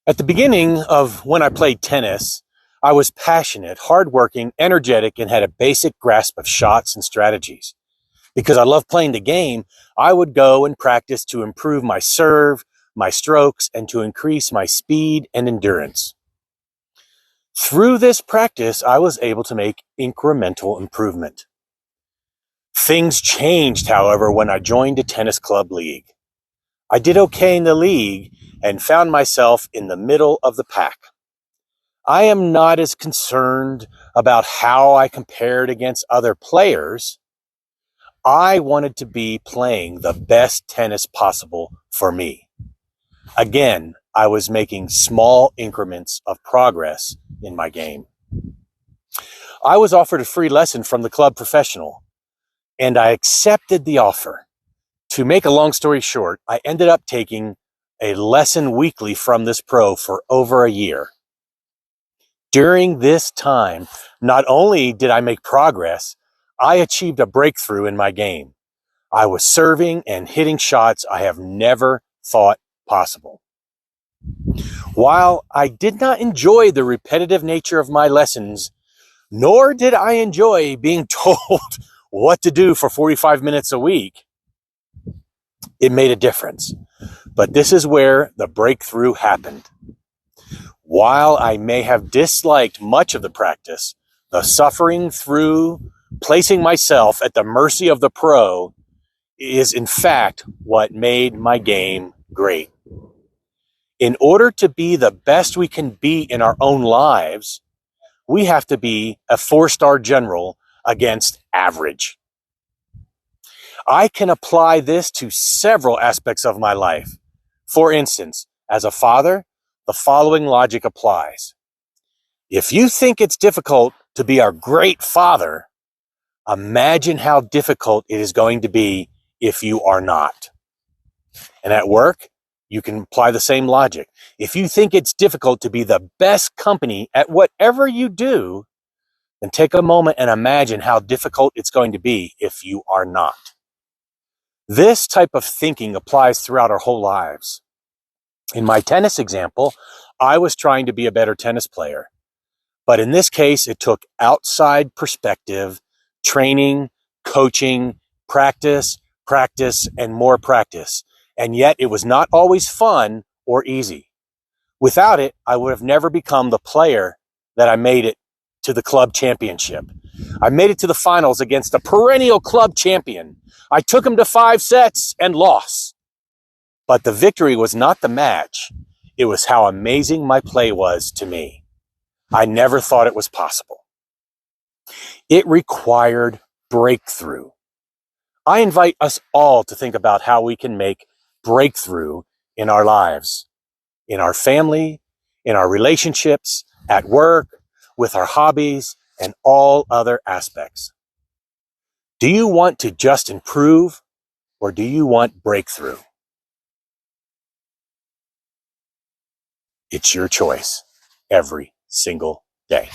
At the beginning of when I played tennis, I was passionate, hardworking, energetic, and had a basic grasp of shots and strategies. Because I love playing the game, I would go and practice to improve my serve, my strokes, and to increase my speed and endurance. Through this practice, I was able to make incremental improvement. Things changed, however, when I joined a tennis club league. I did okay in the league and found myself in the middle of the pack. I am not as concerned about how I compared against other players. I wanted to be playing the best tennis possible for me. Again, I was making small increments of progress in my game. I was offered a free lesson from the club professional, and I accepted the offer. To make a long story short, I ended up taking a lesson weekly from this pro for over a year. During this time, not only did I make progress, I achieved a breakthrough in my game. I was serving and hitting shots I have never thought possible. While I did not enjoy the repetitive nature of my lessons, nor did I enjoy being told what to do for 45 minutes a week, it made a difference. But this is where the breakthrough happened. While I may have disliked much of the practice, the suffering through placing myself at the mercy of the pro is in fact what made my game great. In order to be the best we can be in our own lives, we have to be a 4-star general against average. I can apply this to several aspects of my life. For instance, as a father, the following logic applies. If you think it's difficult to be a great father, imagine how difficult it is going to be if you are not. And at work, you can apply the same logic. If you think it's difficult to be the best company at whatever you do, then take a moment and imagine how difficult it's going to be if you are not. This type of thinking applies throughout our whole lives. In my tennis example, I was trying to be a better tennis player. But in this case, it took outside perspective, training, coaching, practice, and more practice. And yet it was not always fun or easy. Without it, I would have never become the player that I made it to the club championship. I made it to the finals against a perennial club champion. I took him to 5 sets and lost. But the victory was not the match. It was how amazing my play was to me. I never thought it was possible. It required breakthrough. I invite us all to think about how we can make breakthrough in our lives, in our family, in our relationships, at work, with our hobbies, and all other aspects. Do you want to just improve, or do you want breakthrough? It's your choice every single day.